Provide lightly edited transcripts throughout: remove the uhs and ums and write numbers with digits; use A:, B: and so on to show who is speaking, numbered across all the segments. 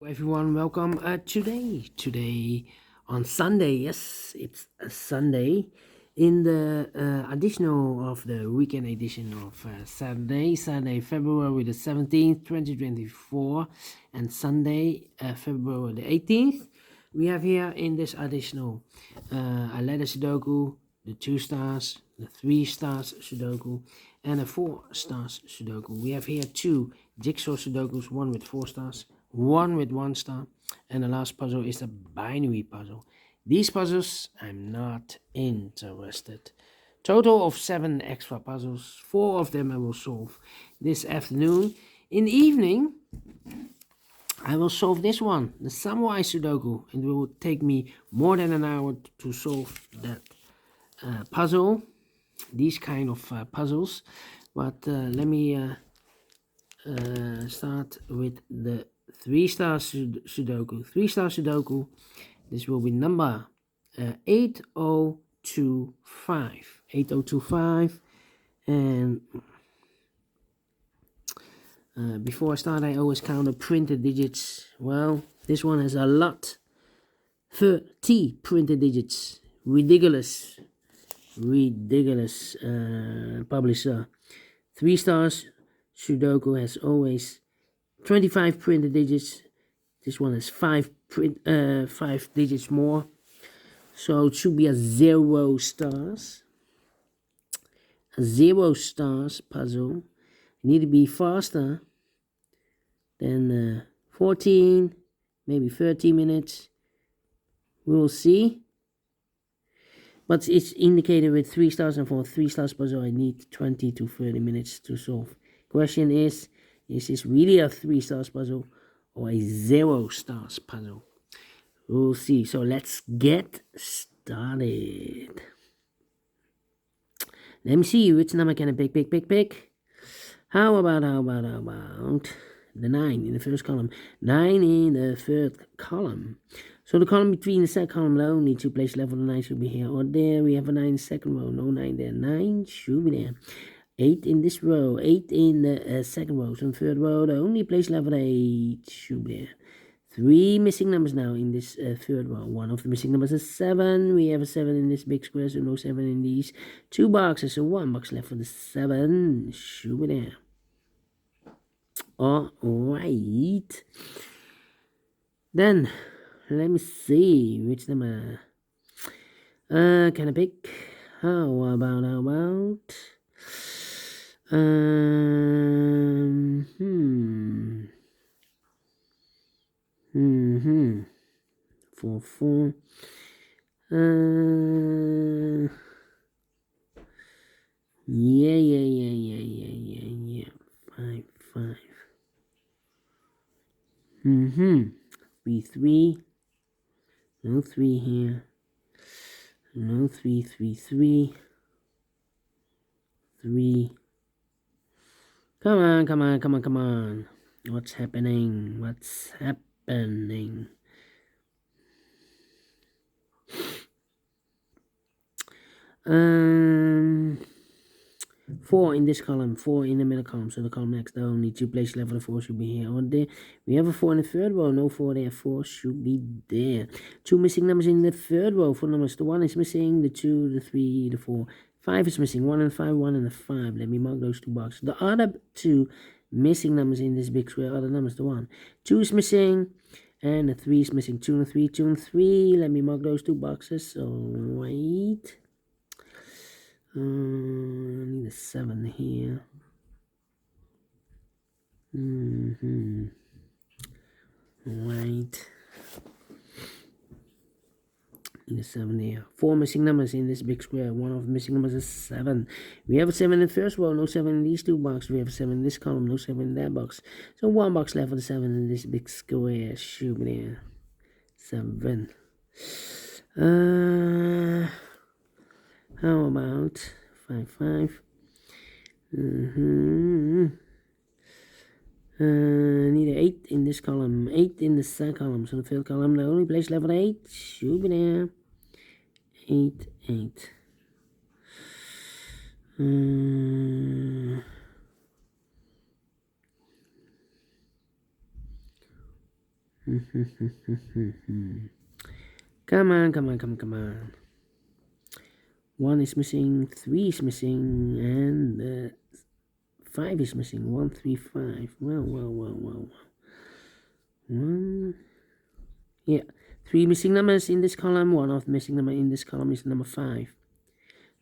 A: Everyone, welcome today on Sunday. Yes, it's a Sunday in the additional of the weekend edition of Saturday, February the 17th, 2024, and Sunday, February the 18th. We have here in this additional a letter Sudoku, the 2 stars, the 3 stars Sudoku, and a 4 stars Sudoku. We have here two jigsaw Sudokus, one with 4 stars, one with 1 star, and the last puzzle is a binary puzzle. These puzzles I'm not interested. Total of 7 extra puzzles. 4 of them I will solve this afternoon. In the evening, I will solve this one, the Samurai Sudoku. It will take me more than an hour to solve that puzzle, these kind of puzzles. But let me start with the 3 star Sudoku. 3 star Sudoku. This will be number 8025. 8025. And before I start, I always count the printed digits. Well, this one has a lot. 30 printed digits. Ridiculous. Publisher. 3 stars Sudoku has always 25 printed digits. This one has 5 digits more. So it should be a 0 stars. A 0 stars puzzle. You need to be faster than 14, maybe 30 minutes. We'll see. But it's indicated with 3 stars, and for 3 stars puzzle I need 20 to 30 minutes to solve. Question is this really a 3 stars puzzle or a 0 stars puzzle? We'll see. So let's get started. Let me see which number can I pick. How about the 9 in the first column? 9 in the third column. So the column between the second column below need to place level. The 9 should be here or there. We have a 9 in the second row. No 9 there. 9 should be there. 8 in this row. 8 in the second row. So in the third row, the only place level 8 should be there. 3 missing numbers now in this third row. One of the missing numbers is 7. We have a 7 in this big square, so no 7 in these 2 boxes. So 1 box left for the 7 should be there. Alright. Then let me see which number can I pick? How about 4. Yeah. 5. 3. No 3 here. No 3. 3. Come on. What's happening? 4 in this column, 4 in the middle column. So the column next down, only 2 place level 4 should be here or there. We have a 4 in the third row, no 4 there, 4 should be there. 2 missing numbers in the third row. 4 numbers, the 1 is missing, the 2, the 3, the 4. 5 is missing, 1 and 5, 1 and the 5. Let me mark those 2 boxes. The other 2 missing numbers in this big square, other numbers, the 1. 2 is missing, and the 3 is missing. 2 and 3, 2 and 3. Let me mark those 2 boxes. Alright. I need a 7 here. Right. Need a 7 here. 4 missing numbers in this big square. One of the missing numbers is 7. We have a 7 in the first row, no 7 in these 2 boxes. We have a 7 in this column, no 7 in that box. So 1 box left for the 7 in this big square. Shoot me there. 7. How about 5. Need an 8 in this column, 8 in the second column. So the third column, the only place level 8 should be there. 8. Come on, come on, come on, come on. 1 is missing, 3 is missing, and 5 is missing. 1, 3, 5. Well. 1. Yeah. 3 missing numbers in this column. 1 of the missing number in this column is number 5.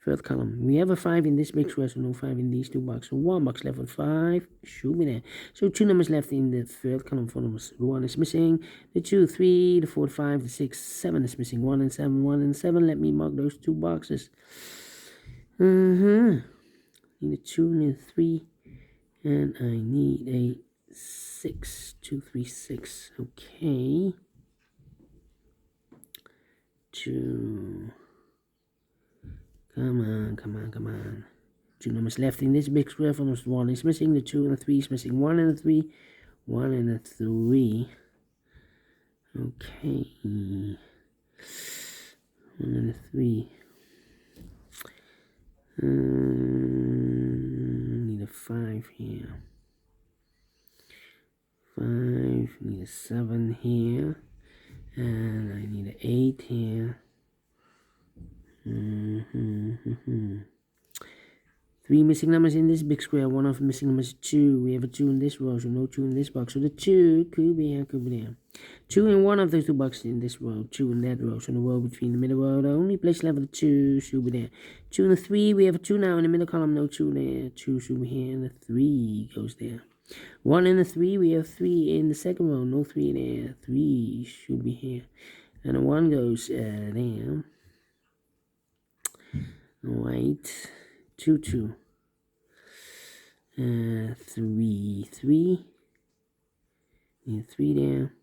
A: Third column. We have a 5 in this big square, so no 5 in these 2 boxes. So 1 box left with 5 should be there. So 2 numbers left in the third column. 4 numbers. The 1 is missing. The 2, 3, the 4, 5, the 6, 7 is missing. 1 and 7, 1 and 7. Let me mark those 2 boxes. Need a 2, need a 3, and I need a 6. 2, 3, 6. Okay. 2. Come on. 2 numbers left in this big square. For numbers 1 is missing. The 2 and the 3 is missing. 1 and the 3. 1 and the 3. Okay. 1 and the 3. Need a 5 here. 5. Need a 7 here. And I need an 8 here. 3 missing numbers in this big square. 1 of the missing numbers is 2. We have a 2 in this row, so no 2 in this box. So the 2 could be here, could be there. 2 in one of those 2 boxes in this row. 2 in that row. So in the row between the middle row, the only place left with the 2 should be there. 2 and the 3. We have a 2 now in the middle column. No 2 there. 2 should be here, and the 3 goes there. 1 and the 3. We have 3 in the second row. No 3 there. 3 should be here, and the 1 goes there. Right. 2, 2. 3, 3. Need a 3 there.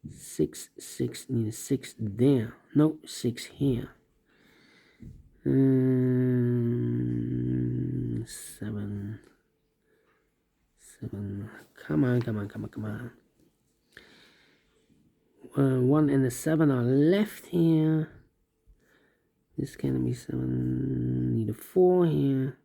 A: 6, 6. Need a 6 there. No, 6 here. 7. 7. Come on. 1 and the 7 are left here. This can be 7. Need a 4 here.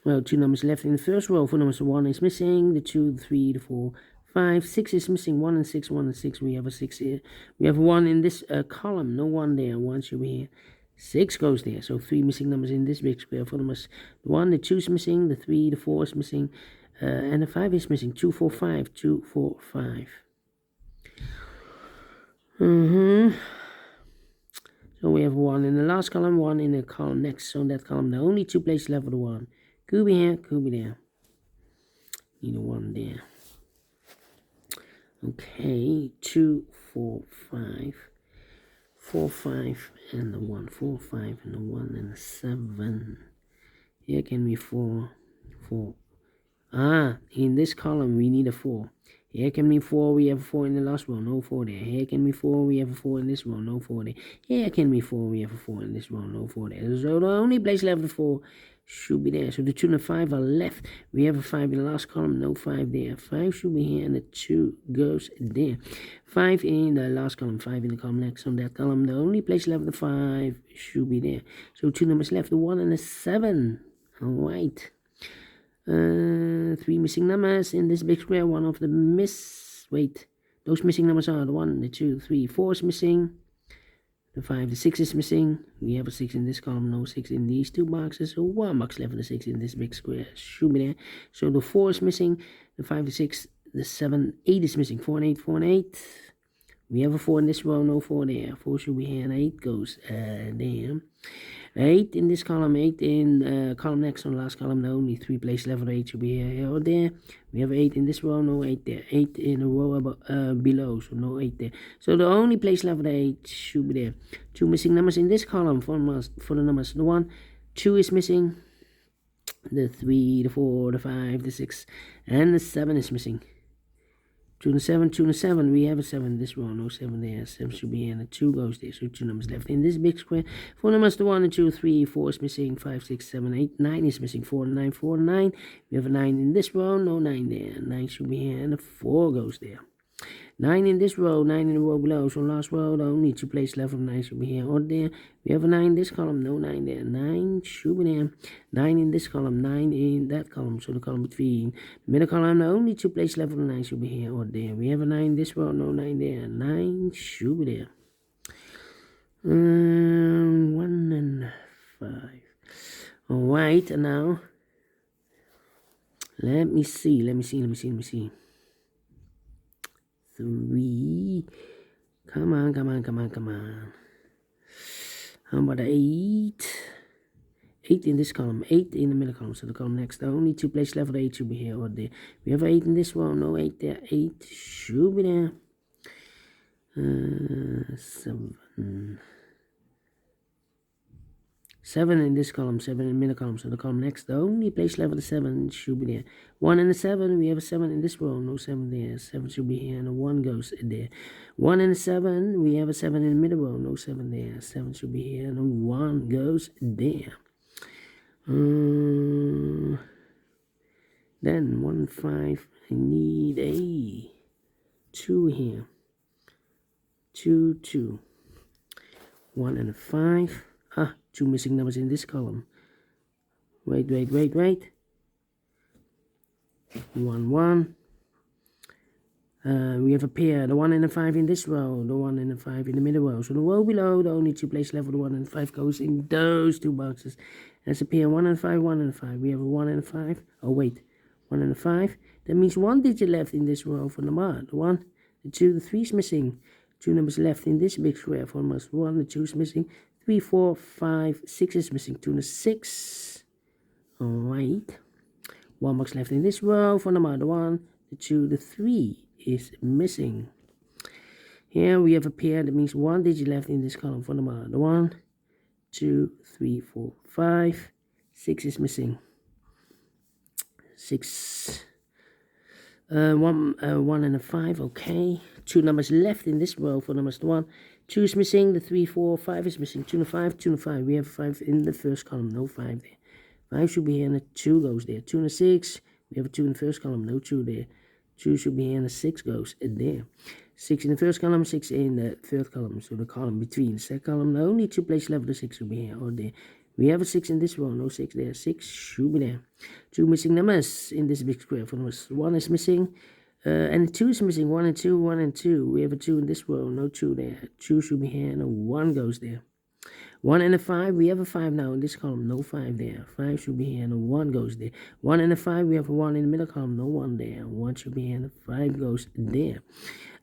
A: Well, 2 numbers left in the first row. 4 numbers. 1 is missing. The 2, the 3, the 4, 5. 6 is missing. 1 and 6. 1 and 6. We have a 6 here. We have 1 in this column. No 1 there. 1 should be here. 6 goes there. So 3 missing numbers in this big square. 4 numbers. The 1, the 2 is missing. The 3, the 4 is missing. And the 5 is missing. 2, 4, 5. 2, 4, 5. So we have 1 in the last column, 1 in the column next. So in that column, there are only 2 places left for the 1. Could be here, could be there. Need a 1 there. Okay, 2, 4, 5. 4, 5, and the 1. 4, 5, and the 1, and the 7. Here can be 4, 4. In this column, we need a 4. Here can be 4, we have a 4 in the last row, no 4 there. Here can be 4, we have a 4 in this row, no 4 there. Here can be 4, we have a 4 in this row, no 4 there. So the only place left for 4 should be there. So the 2 and the 5 are left. We have a 5 in the last column, no 5 there. 5 should be here, and the 2 goes there. 5 in the last column, 5 in the column next on that column. The only place left for 5 should be there. So 2 numbers left, the 1 and the 7. All right. 3 missing numbers in this big square. 1 of the those missing numbers are the 1, the 2, 3, 4 is missing. The 5, the 6 is missing. We have a 6 in this column, no 6 in these 2 boxes. So 1 box left for the 6 in this big square should be there. So the 4 is missing. The 5, the 6, the 7, 8 is missing. 4 and 8, 4 and 8. We have a 4 in this row, no 4 there. 4 should be here, and 8 goes there. 8 in this column, 8 in column next on the last column. There are only 3 places left. 8 should be here or there. We have 8 in this row, no 8 there. 8 in a row below, so no 8 there. So the only place left for the 8 should be there. 2 missing numbers in this column for the numbers. The 1, 2 is missing. The 3, the 4, the 5, the 6, and the 7 is missing. 2 and 7, 2 and 7. We have a 7 in this row, no 7 there. 7 should be here, and the 2 goes there. So 2 numbers left in this big square. 4 numbers, the 1, the 2, 3, 4 is missing. 5, 6, 7, 8, 9 is missing. 4 and 9, 4 and 9. We have a 9 in this row, no 9 there. 9 should be here, and the 4 goes there. 9 in this row, 9 in the row below. So last row, the only two places left of 9 should be here or there. We have a 9 in this column, no 9 there. 9 should be there. 9 in this column, 9 in that column. So the column between the middle column, the only two places left of 9 should be here or there. We have a 9 in this row, no 9 there. 9 should be there. 1 and 5. Alright, and now let me see. 3. Come on. How about 8? 8 in this column, 8 in the middle column, so the column next. The only two places left of 8 should be here or there. We have 8 in this one, no 8 there. 8 should be there. 7. 7 in this column, 7 in the middle column, so the column next. The only place left of the 7 should be there. 1 and a 7, we have a 7 in this row, no 7 there. 7 should be here, and a 1 goes there. 1 and a 7, we have a 7 in the middle row, no 7 there. 7 should be here, and a 1 goes there. Then 1 and 5, I need a 2 here. 2. 1 and a 5. 2 missing numbers in this column. Wait. 1. We have a pair, the 1 and the 5 in this row, the 1 and the 5 in the middle row. So the row below, the only two places left for the 1 and 5 goes in those two boxes. That's a pair 1 and 5, 1 and 5. We have a 1 and a 5. Oh wait, 1 and a 5. That means 1 digit left in this row for the number. The 1, the 2, the 3 is missing. 2 numbers left in this big square for number 1, the 2 is missing. 3, 4, 5, 6 is missing. 2 and a 6. Alright. 1 box left in this row for number 1, the 2, the 3 is missing. Here we have a pair, that means 1 digit left in this column for number 1, 2, 3, 4, 5, 6 is missing. 6. 1 and a 5, okay. 2 numbers left in this row for numbers 1. 2 is missing, the 3, 4, 5 is missing. 2 and a 5, 2 and a 5. We have 5 in the first column, no 5 there. 5 should be here and a 2 goes there. 2 and a 6, we have a 2 in the first column, no 2 there. 2 should be here and a 6 goes there. 6 in the first column, 6 in the third column. So the column between the second column, the only two places left of the 6 should be here or there. We have a 6 in this row, no 6 there. 6 should be there. 2 missing numbers in this big square. For numbers 1 is missing, and 2 is missing. 1 and 2, 1 and 2. We have a 2 in this row, no 2 there. 2 should be here, and a 1 goes there. 1 and a 5, we have a 5 now in this column, no 5 there. 5 should be here, and a 1 goes there. 1 and a 5, we have a 1 in the middle column, no 1 there. 1 should be here, and a 5 goes there.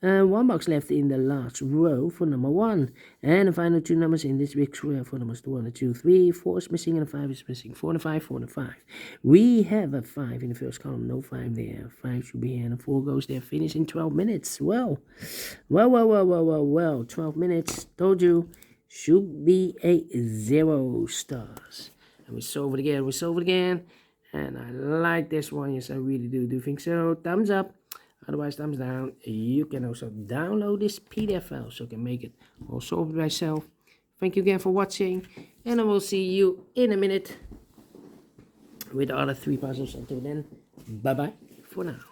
A: 1 box left in the last row for number 1. And the final 2 numbers in this big square for numbers 1 and 2, 3, 4 is missing, and a 5 is missing. 4 and a 5, 4 and a 5. We have a 5 in the first column, no 5 there. 5 should be here, and a 4 goes there. Finish in 12 minutes. Well. 12 minutes. Told you. Should be a 0 stars. And we solve it again. And I like this one. Yes, I really do think so. Thumbs up. Otherwise, thumbs down. You can also download this PDF file so you can make it all solve it myself. Thank you again for watching. And I will see you in a minute with the other 3 puzzles. Until then, bye-bye for now.